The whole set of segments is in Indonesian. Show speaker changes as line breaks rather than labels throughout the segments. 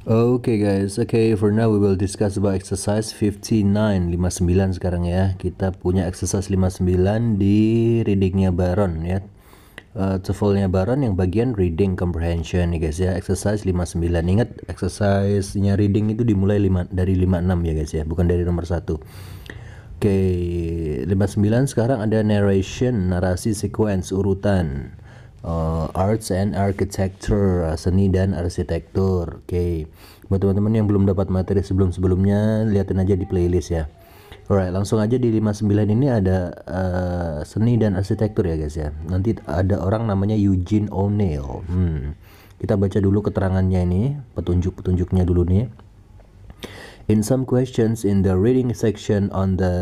Okay guys, okay, for now we will discuss about exercise 59 sekarang ya. Kita punya exercise 59 di readingnya Baron ya. TOEFL-nya Baron yang bagian reading comprehension nih guys ya. Exercise 59. Ingat exercise-nya reading itu dimulai dari 56 ya guys ya, bukan dari nomor 1. Oke, 59 sekarang ada narration, narasi sequence, urutan. Arts and architecture, seni dan arsitektur. Oke, buat teman-teman yang belum dapat materi sebelum-sebelumnya, lihatin aja di playlist ya. Alright, langsung aja di 59 ini ada seni dan arsitektur ya guys ya. Nanti ada orang namanya Eugene O'Neill. Kita baca dulu keterangannya ini, petunjuk-petunjuknya dulu nih. In some questions in the reading section on the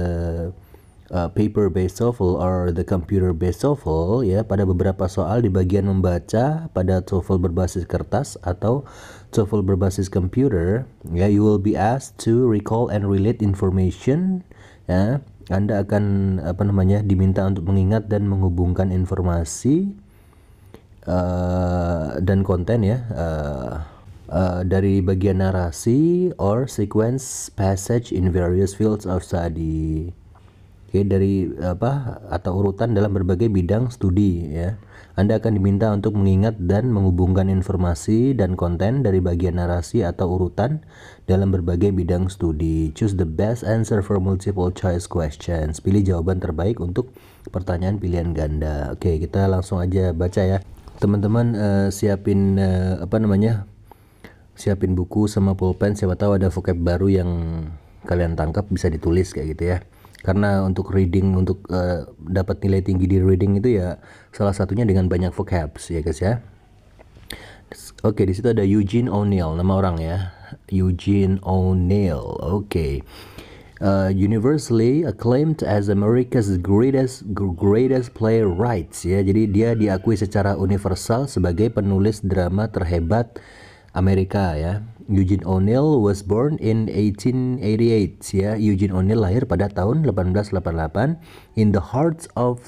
paper-based TOEFL or the computer-based TOEFL ya, pada beberapa soal di bagian membaca pada TOEFL berbasis kertas atau TOEFL berbasis komputer ya, you will be asked to recall and relate information ya. Anda akan diminta untuk mengingat dan menghubungkan informasi dan konten ya, dari bagian narasi or sequence passage in various fields of study. Oke, dari atau urutan dalam berbagai bidang studi ya. Anda akan diminta untuk mengingat dan menghubungkan informasi dan konten dari bagian narasi atau urutan dalam berbagai bidang studi. Choose the best answer for multiple choice questions. Pilih jawaban terbaik untuk pertanyaan pilihan ganda. Oke, kita langsung aja baca ya. Teman-teman siapin siapin buku sama pulpen, siapa tahu ada vocab baru yang kalian tangkap bisa ditulis kayak gitu ya. Karena untuk reading, untuk dapat nilai tinggi di reading itu ya salah satunya dengan banyak vocabs ya guys ya. Oke, di situ ada Eugene O'Neill, nama orang ya. Eugene O'Neill. Oke. Universally acclaimed as America's greatest playwright ya. Jadi dia diakui secara universal sebagai penulis drama terhebat Amerika ya. Eugene O'Neill was born in 1888 ya. Eugene O'Neill lahir pada tahun 1888 in the heart of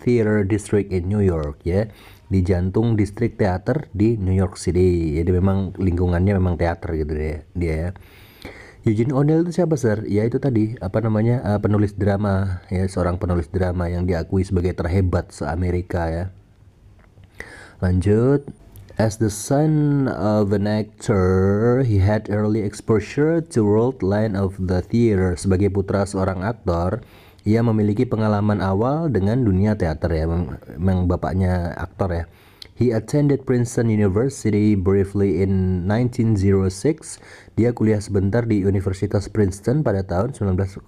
theater district in New York ya. Di jantung distrik teater di New York City. Jadi memang lingkungannya memang teater gitu dia ya. Eugene O'Neill itu siapa, Sir? Ya itu tadi penulis drama ya, seorang penulis drama yang diakui sebagai terhebat se-Amerika ya. Lanjut. As the son of an actor, he had early exposure to world line of the theater. Sebagai putra seorang aktor, ia memiliki pengalaman awal dengan dunia teater ya. Memang bapaknya aktor ya. He attended Princeton University briefly in 1906. Dia kuliah sebentar di Universitas Princeton pada tahun 1906.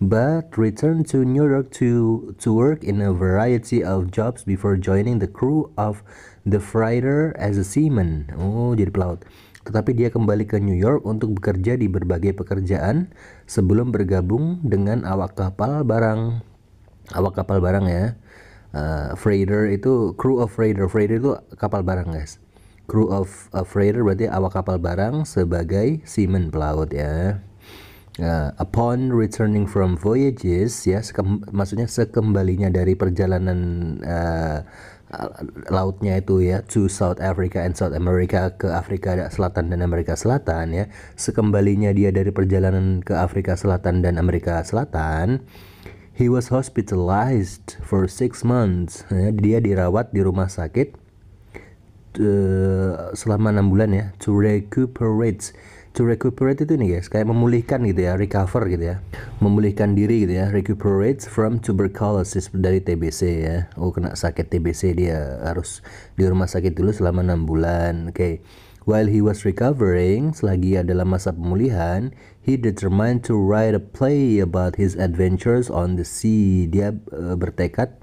But returned to New York to work in a variety of jobs before joining the crew of the freighter as a seaman. Oh, jadi pelaut. Tetapi dia kembali ke New York untuk bekerja di berbagai pekerjaan sebelum bergabung dengan awak kapal barang. Awak kapal barang ya. Freighter itu crew of freighter. Freighter itu kapal barang guys. Crew of freighter berarti awak kapal barang sebagai seaman, pelaut ya. Upon returning from voyages ya, maksudnya sekembalinya dari perjalanan lautnya itu ya, to South Africa and South America, ke Afrika Selatan dan Amerika Selatan ya. Sekembalinya dia dari perjalanan ke Afrika Selatan dan Amerika Selatan, he was hospitalized for 6 months ya. Dia dirawat di rumah sakit selama 6 bulan ya, to recuperate itu nih guys, kayak memulihkan gitu ya, recover gitu ya, memulihkan diri gitu ya, recuperate from tuberculosis, dari TBC ya. Oh, kena sakit TBC, dia harus di rumah sakit dulu selama 6 bulan. Oke. While he was recovering, selagi dalam masa pemulihan, he determined to write a play about his adventures on the sea. Dia bertekad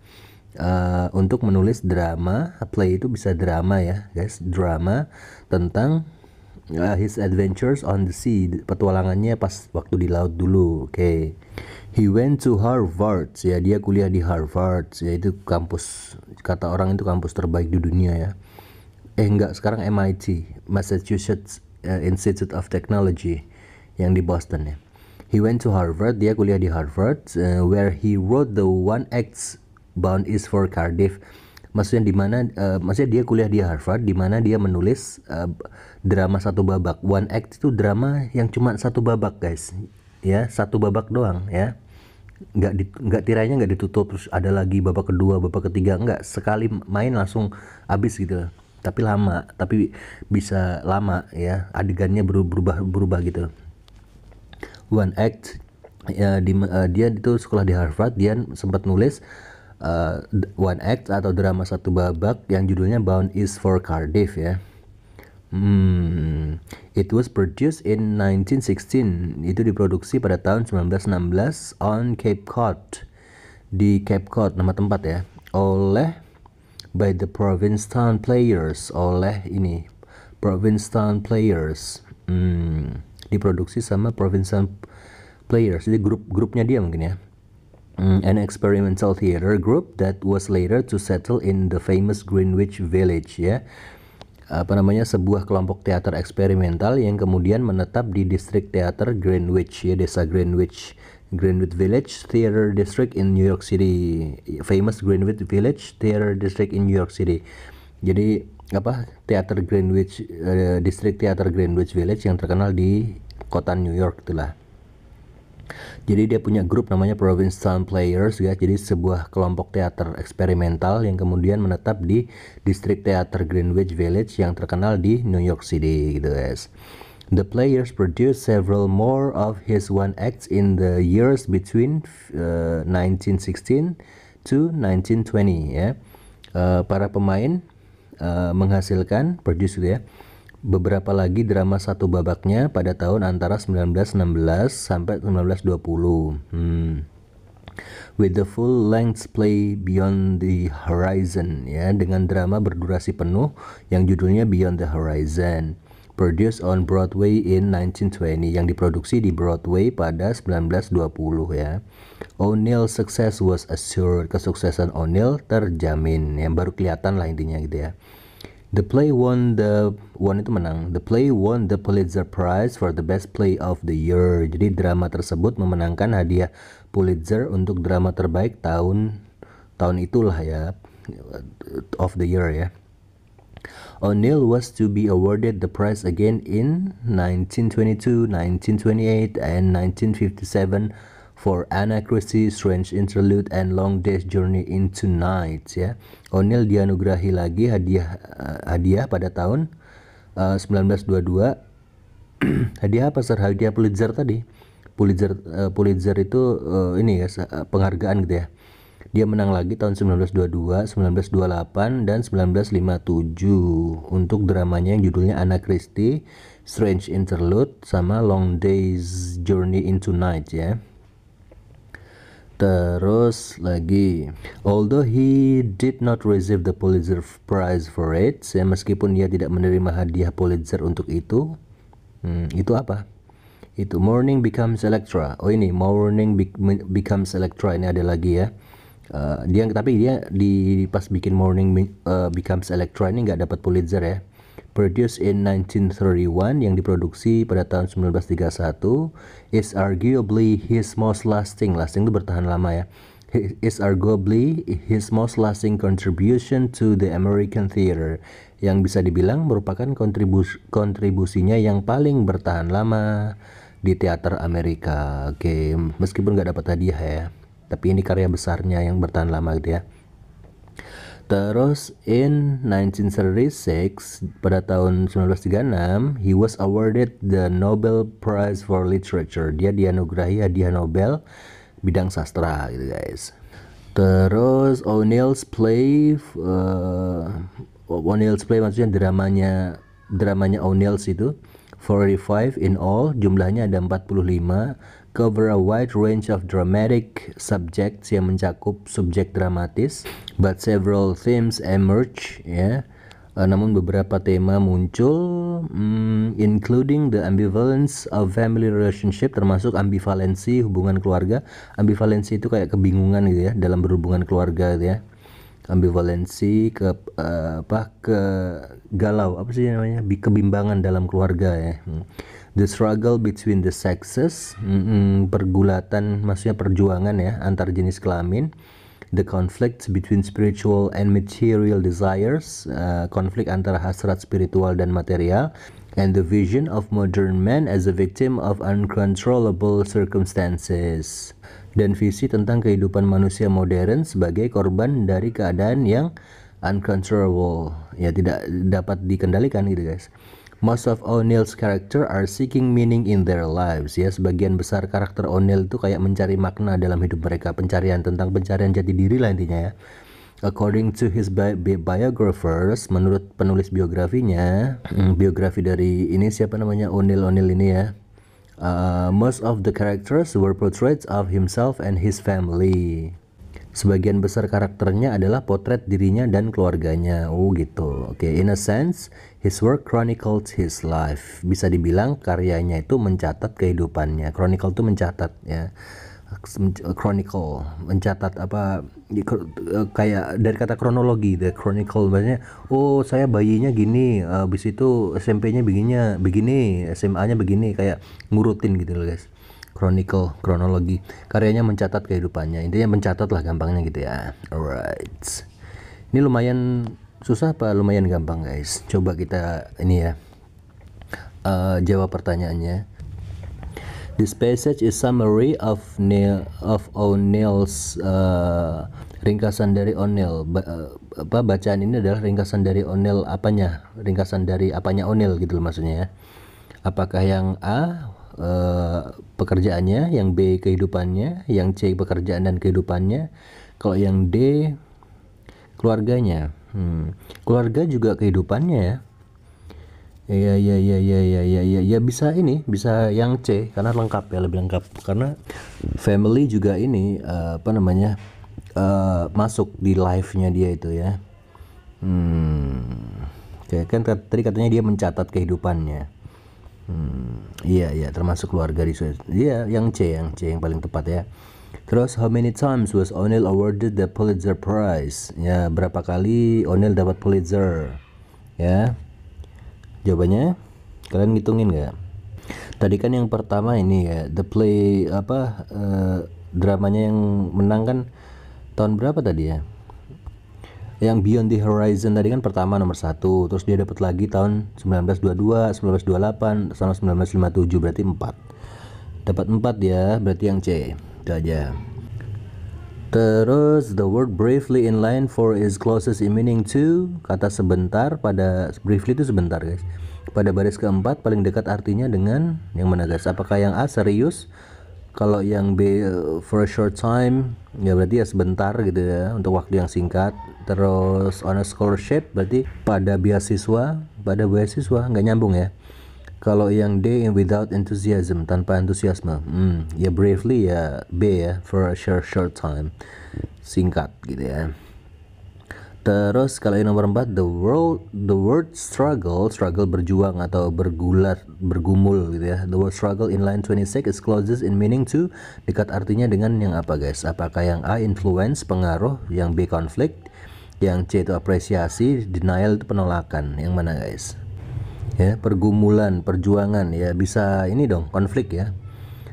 untuk menulis drama. Play itu bisa drama ya guys, drama tentang his adventures on the sea, petualangannya pas waktu di laut dulu. Oke. He went to Harvard ya, dia kuliah di Harvard ya, itu kampus, kata orang itu kampus terbaik di dunia ya. Enggak, sekarang MIT, Massachusetts Institute of Technology yang di Boston ya. He went to Harvard, dia kuliah di Harvard, where he wrote the one act Bound is for Cardiff. Maksudnya di mana maksudnya dia kuliah di Harvard di mana dia menulis drama satu babak. One act itu drama yang cuma satu babak, guys. Ya, satu babak doang ya. Nggak tirainya nggak ditutup terus ada lagi babak kedua, babak ketiga, nggak. Sekali main langsung habis gitu. Tapi lama, tapi bisa lama ya. Adegannya berubah gitu. One act ya, dia itu sekolah di Harvard, dia sempat nulis one act atau drama satu babak yang judulnya Bound East for Cardiff ya. It was produced in 1916. Itu diproduksi pada tahun 1916 on Cape Cod. Di Cape Cod nama tempat ya. Oleh by the Provincetown Players, oleh ini Provincetown Players. Diproduksi sama Provincetown Players. Jadi grupnya dia mungkin ya. An experimental theater group that was later to settle in the famous Greenwich Village ya. Sebuah kelompok teater eksperimental yang kemudian menetap di distrik teater Greenwich ya, desa Greenwich Village Theater District in New York City. Famous Greenwich Village Theater District in New York City. Jadi teater Greenwich, distrik teater Greenwich Village yang terkenal di kota New York itulah. Jadi dia punya grup namanya Provincetown Players ya. Jadi sebuah kelompok teater eksperimental yang kemudian menetap di distrik teater Greenwich Village yang terkenal di New York City gitu guys. The Players produced several more of his one acts in the years between 1916 to 1920 ya. Para pemain menghasilkan produce gitu ya, beberapa lagi drama satu babaknya pada tahun antara 1916 sampai 1920. With the full length play Beyond the Horizon ya, dengan drama berdurasi penuh yang judulnya Beyond the Horizon, produced on Broadway in 1920, yang diproduksi di Broadway pada 1920 ya. O'Neill's success was assured, kesuksesan O'Neill terjamin, yang baru kelihatan lah intinya gitu ya. The play won itu menang. The play won the Pulitzer Prize for the best play of the year. Jadi drama tersebut memenangkan hadiah Pulitzer untuk drama terbaik tahun itulah ya, of the year ya. O'Neill was to be awarded the prize again in 1922, 1928, and 1957 for Anna Christie, Strange Interlude, and Long Day's Journey into Night ya. O'Neill dianugerahi lagi hadiah pada tahun 1922. Hadiah apa sir? Hadiah Pulitzer tadi. Pulitzer itu ini ya, penghargaan gitu ya. Dia menang lagi tahun 1922, 1928, dan 1957 untuk dramanya yang judulnya Anna Christie, Strange Interlude, sama Long Day's Journey into Night ya. Terus lagi, although he did not receive the Pulitzer Prize for it, ya, meskipun dia tidak menerima hadiah Pulitzer untuk itu apa? Itu Morning Becomes Electra. Oh ini Morning Becomes Electra, ini ada lagi ya. Dia pas bikin Morning Becomes Electra ini nggak dapat Pulitzer ya. Produced in 1931, yang diproduksi pada tahun 1931, is arguably his most lasting itu bertahan lama ya, is arguably his most lasting contribution to the American theater, yang bisa dibilang merupakan kontribusinya yang paling bertahan lama di teater Amerika. Oke, meskipun nggak dapat hadiah ya, tapi ini karya besarnya yang bertahan lama gitu ya. Terus in 1936, pada tahun 1936, he was awarded the Nobel Prize for Literature. Dia dianugerahi hadiah Nobel bidang sastra gitu guys. Terus O'Neill's play maksudnya dramanya O'Neill's itu 45 in all, jumlahnya ada 45, cover a wide range of dramatic subjects, yang mencakup subjek dramatis, but several themes emerge ya. Namun beberapa tema muncul, including the ambivalence of family relationship, termasuk ambivalensi hubungan keluarga. Ambivalensi itu kayak kebingungan gitu ya dalam berhubungan keluarga gitu ya. Ambivalensi ke galau, apa sih namanya, kebimbangan dalam keluarga ya. The struggle between the sexes, pergulatan maksudnya perjuangan ya antar jenis kelamin. The conflict between spiritual and material desires, konflik antara hasrat spiritual dan material, and the vision of modern man as a victim of uncontrollable circumstances, dan visi tentang kehidupan manusia modern sebagai korban dari keadaan yang uncontrollable, ya tidak dapat dikendalikan gitu guys. Most of O'Neill's character are seeking meaning in their lives, ya sebagian besar karakter O'Neill itu kayak mencari makna dalam hidup mereka, pencarian jati diri lah intinya ya. According to his biographers, menurut penulis biografinya, biografi dari ini siapa namanya O'Neill ini ya, most of the characters were portraits of himself and his family. Sebagian besar karakternya adalah potret dirinya dan keluarganya. Oh gitu. Oke, in a sense, his work chronicled his life. Bisa dibilang karyanya itu mencatat kehidupannya. Chronicle itu mencatat ya. Chronicle, mencatat apa? Kayak dari kata kronologi, the chronicle maksudnya. Oh, saya bayinya gini, habis itu SMP-nya begini, SMA-nya begini, kayak ngurutin gitu loh guys. Chronicle, kronologi, karyanya mencatat kehidupannya, intinya mencatat lah gampangnya gitu ya. Alright, ini lumayan susah apa lumayan gampang guys? Coba kita ini ya, jawab pertanyaannya. This passage is summary of O'Neill's, ringkasan dari O'Neill. Bacaan ini adalah ringkasan dari O'Neill apanya? Ringkasan dari apanya O'Neill gitu loh maksudnya ya. Apakah yang A pekerjaannya, yang B kehidupannya, yang C pekerjaan dan kehidupannya, kalau yang D keluarganya. Keluarga juga kehidupannya ya. Ya bisa ini, bisa yang C karena lengkap ya, lebih lengkap karena family juga ini masuk di life-nya dia itu ya. Kayak kan tadi katanya dia mencatat kehidupannya. Iya termasuk keluarga di iya yang C yang paling tepat ya. Terus how many times was O'Neill awarded the Pulitzer Prize? Ya, berapa kali O'Neill dapat Pulitzer? Ya. Jawabannya kalian ngitungin nggak? Tadi kan yang pertama ini ya, the play dramanya yang menang kan tahun berapa tadi ya? Yang Beyond the Horizon tadi kan pertama nomor 1, terus dia dapat lagi tahun 1922, 1928, sama 1957, berarti 4. Dapat 4 ya, berarti yang C. Itu aja. Terus the word briefly in line 4 is closest in meaning to, kata sebentar pada briefly itu sebentar guys. Pada baris keempat paling dekat artinya dengan yang mana guys? Apakah yang A serius? Kalau yang B for a short time, ya berarti ya sebentar gitu ya, untuk waktu yang singkat. Terus on a scholarship berarti pada beasiswa nggak nyambung ya. Kalau yang D without enthusiasm, tanpa antusiasme, ya briefly ya B ya, for a short time, singkat gitu ya. Terus kalau yang nomor 4, the word struggle berjuang atau bergumul gitu ya. The word struggle in line 26 is closest in meaning to, dekat artinya dengan yang apa guys? Apakah yang A influence, pengaruh, yang B konflik, yang C itu apresiasi, denial itu penolakan, yang mana guys? Ya, pergumulan, perjuangan ya, bisa ini dong, konflik ya.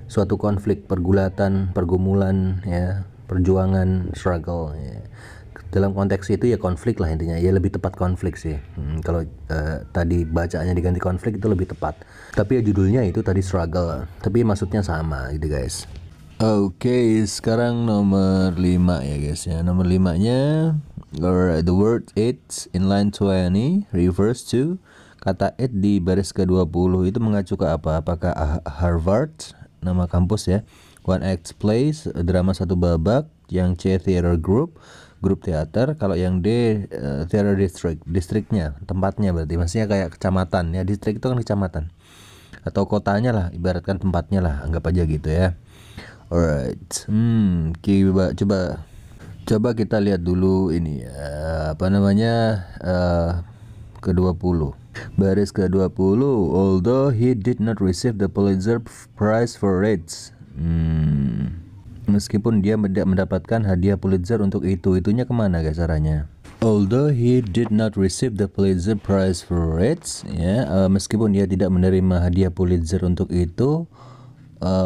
Suatu konflik, pergulatan, pergumulan ya, perjuangan, struggle ya. Dalam konteks itu ya konflik lah intinya, ya lebih tepat konflik sih. Kalau tadi bacaannya diganti konflik itu lebih tepat. Tapi ya judulnya itu tadi struggle, tapi maksudnya sama gitu guys. Oke, sekarang nomor 5 ya guys ya. Nomor 5-nya, the word it in line 20 refers to, kata it di baris ke-20 itu mengacu ke apa? Apakah Harvard, nama kampus ya, One Act Plays, drama satu babak, yang C theater group, grup teater. Kalau yang D theater district, distriknya, tempatnya berarti, maksudnya kayak kecamatan ya, distrik itu kan kecamatan atau kotanya lah, ibaratkan tempatnya lah, anggap aja gitu ya. Alright, coba kita lihat dulu ini ke-20, baris ke-20. Although he did not receive the Pulitzer Prize for it, meskipun dia tidak mendapatkan hadiah Pulitzer untuk itunya kemana guys arahnya? Although he did not receive the Pulitzer Prize for it, ya, meskipun dia tidak menerima hadiah Pulitzer untuk itu,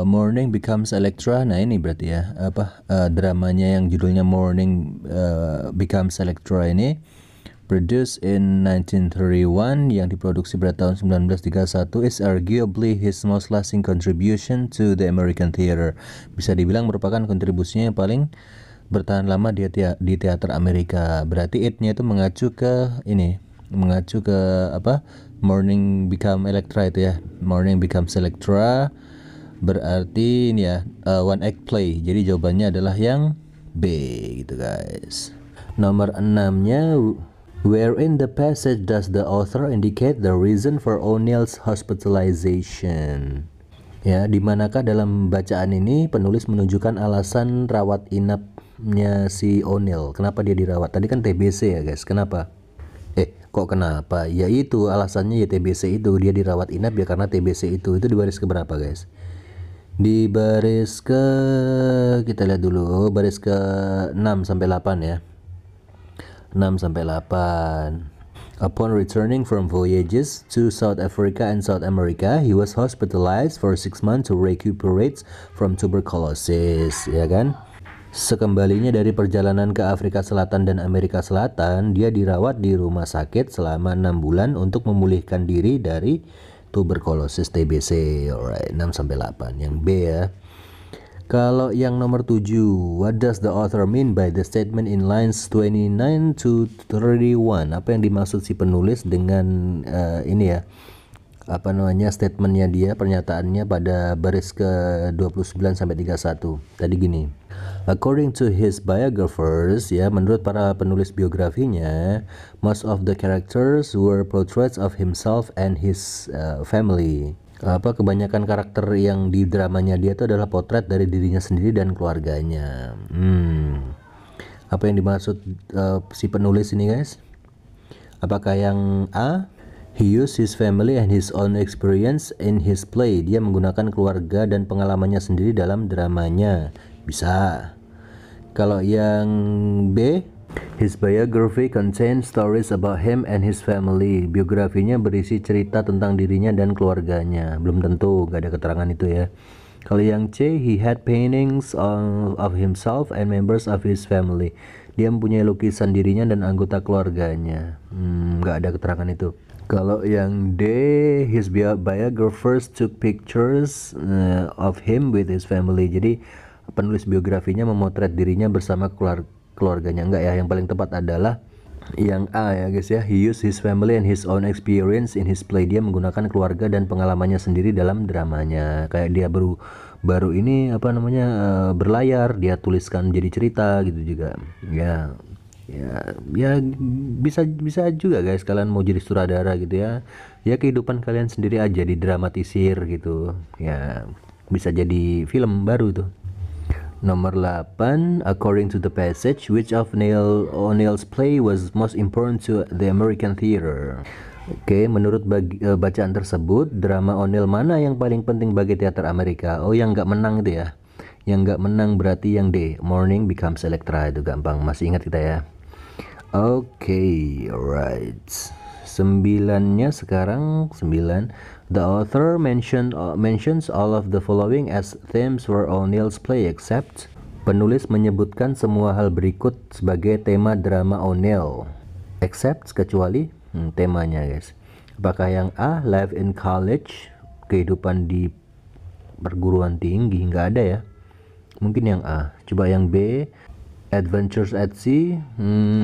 Morning Becomes Electra. Nah ini berarti ya dramanya yang judulnya Morning Becomes Electra ini produced in 1931 yang diproduksi pada tahun 1931 is arguably his most lasting contribution to the American theater. Bisa dibilang merupakan kontribusinya yang paling bertahan lama di teater Amerika. Berarti it-nya itu mengacu ke Morning Become Electra itu ya. Morning Becomes Electra berarti ini ya one act play. Jadi jawabannya adalah yang B gitu guys. Nomor 6-nya, where in the passage does the author indicate the reason for O'Neill's hospitalization? Ya, di manakah dalam bacaan ini penulis menunjukkan alasan rawat inapnya si O'Neill? Kenapa dia dirawat? Tadi kan TBC ya guys, kenapa? Kok kenapa? Ya itu alasannya ya TBC itu, dia dirawat inap ya karena TBC itu di baris keberapa guys? Di baris ke, kita lihat dulu, baris ke 6 sampai 8 ya. 6 sampai 8. Upon returning from voyages to South Africa and South America, he was hospitalized for 6 months to recuperate from tuberculosis, ya kan? Sekembalinya dari perjalanan ke Afrika Selatan dan Amerika Selatan, dia dirawat di rumah sakit selama 6 bulan untuk memulihkan diri dari tuberkulosis TBC. Alright, 6 sampai 8. Yang B ya. Kalau yang nomor 7, what does the author mean by the statement in lines 29 to 31? Apa yang dimaksud si penulis dengan ini ya? Statementnya dia, pernyataannya pada baris ke 29 sampai 31. Tadi gini. According to his biographers, ya, menurut para penulis biografinya, most of the characters were portraits of himself and his family. Kebanyakan karakter yang di dramanya dia itu adalah potret dari dirinya sendiri dan keluarganya. Apa yang dimaksud si penulis ini guys? Apakah yang A, he used his family and his own experience in his play? Dia menggunakan keluarga dan pengalamannya sendiri dalam dramanya. Bisa. Kalau yang B, his biography contains stories about him and his family. Biografinya berisi cerita tentang dirinya dan keluarganya. Belum tentu, gak ada keterangan itu ya. Kalau yang C, he had paintings of himself and members of his family. Dia mempunyai lukisan dirinya dan anggota keluarganya. Gak ada keterangan itu. Kalau yang D, his biographers took pictures of him with his family. Jadi penulis biografinya memotret dirinya bersama keluarganya. Enggak ya, yang paling tepat adalah yang A ya guys ya. He used his family and his own experience in his play. Dia menggunakan keluarga dan pengalamannya sendiri dalam dramanya. Kayak dia baru ini berlayar, dia tuliskan jadi cerita gitu juga. Ya bisa juga guys, kalian mau jadi sutradara gitu ya. Ya kehidupan kalian sendiri aja didramatisir gitu. Ya bisa jadi film baru tuh. Nomor 8, according to the passage, which of O'Neill's play was most important to the American theater? Oke, menurut bacaan tersebut, drama O'Neill mana yang paling penting bagi teater Amerika? Oh, yang nggak menang itu ya. Yang nggak menang berarti yang D, Morning Becomes Electra. Itu gampang, masih ingat kita ya. Oke, alright. 9-nya sekarang 9. The author mentions all of the following as themes for O'Neill's play except. Penulis menyebutkan semua hal berikut sebagai tema drama O'Neill. Except, kecuali temanya guys. Apakah yang A, life in college, kehidupan di perguruan tinggi? Nggak ada ya. Mungkin yang A. Coba yang B, adventures at sea.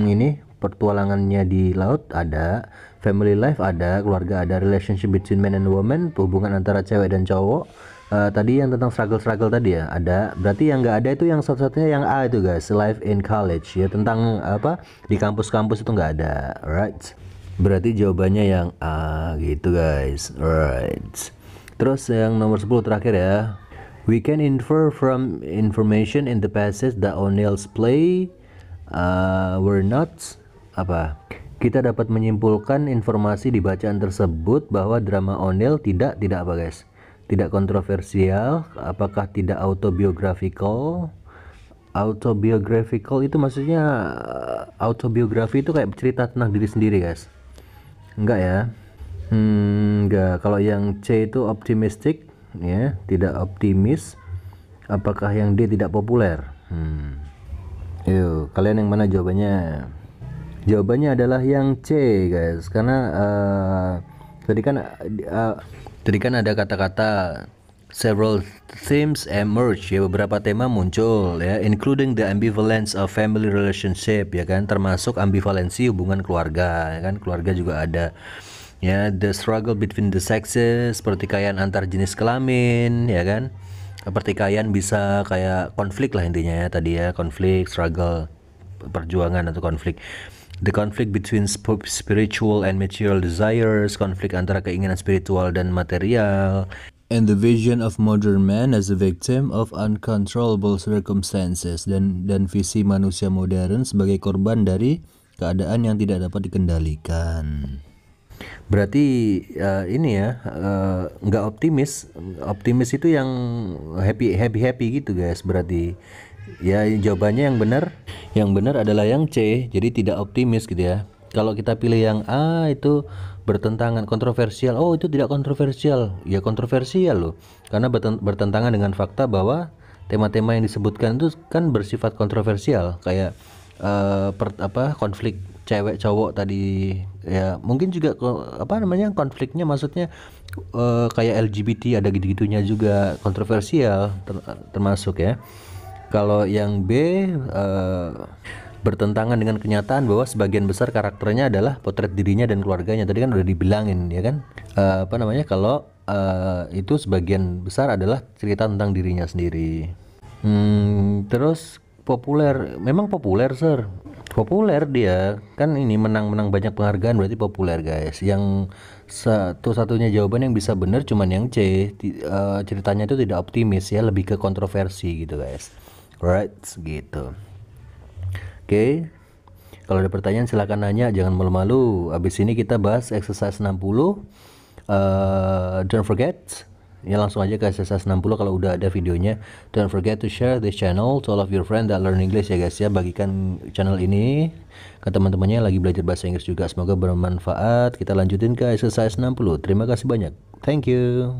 Ini petualangannya di laut ada. Family life ada, keluarga ada, relationship between men and women, hubungan antara cewek dan cowok. Tadi yang tentang struggle tadi ya ada. Berarti yang nggak ada itu yang satu-satunya yang A itu guys, life in college ya, tentang di kampus-kampus itu nggak ada. Alright, berarti jawabannya yang A gitu guys. Alright, terus yang nomor 10 terakhir ya. We can infer from information in the passage that O'Neill's play were not kita dapat menyimpulkan informasi di bacaan tersebut bahwa drama O'Neill tidak apa guys? Tidak kontroversial. Apakah tidak autobiographical? Autobiographical itu maksudnya autobiografi itu kayak cerita tentang diri sendiri guys. Enggak ya? Enggak. Kalau yang C itu optimistic, ya, tidak optimis. Apakah yang D tidak populer? Yuk, kalian yang mana jawabannya? Jawabannya adalah yang C, guys. Karena tadi kan ada kata-kata several themes emerge, ya, beberapa tema muncul, ya, including the ambivalence of family relationship, ya kan, termasuk ambivalensi hubungan keluarga, ya kan, keluarga juga ada, ya, the struggle between the sexes, pertikaian antar jenis kelamin, ya kan, pertikaian bisa kayak konflik lah intinya, ya, tadi ya, konflik, struggle, perjuangan atau konflik. The conflict between spiritual and material desires, konflik antara keinginan spiritual dan material, and the vision of modern man as a victim of uncontrollable circumstances, dan visi manusia modern sebagai korban dari keadaan yang tidak dapat dikendalikan. Berarti ini ya, nggak optimis. Optimis itu yang happy gitu, guys. Berarti ya jawabannya yang benar adalah yang C. Jadi tidak optimis gitu ya. Kalau kita pilih yang A itu bertentangan, kontroversial. Oh, itu tidak kontroversial. Ya kontroversial loh. Karena bertentangan dengan fakta bahwa tema-tema yang disebutkan itu kan bersifat kontroversial, kayak konflik cewek cowok tadi, ya, mungkin juga konfliknya maksudnya kayak LGBT ada gitu-gitunya juga kontroversial, termasuk ya. Kalau yang B bertentangan dengan kenyataan bahwa sebagian besar karakternya adalah potret dirinya dan keluarganya. Tadi kan udah dibilangin, ya kan, kalau itu sebagian besar adalah cerita tentang dirinya sendiri. Terus populer, memang populer, sir. Populer dia kan, ini menang banyak penghargaan, berarti populer, guys. Yang satu-satunya jawaban yang bisa benar cuman yang C. Ceritanya itu tidak optimis, ya, lebih ke kontroversi gitu, guys. Right, gitu. Oke. Kalau ada pertanyaan silahkan nanya, jangan malu-malu. Abis ini kita bahas exercise 60. Don't forget, ya, langsung aja ke exercise 60 kalau udah ada videonya. Don't forget to share this channel to all of your friends that learn English, ya, guys, ya. Bagikan channel ini ke teman-temannya yang lagi belajar bahasa Inggris juga. Semoga bermanfaat. Kita lanjutin ke exercise 60. Terima kasih banyak. Thank you.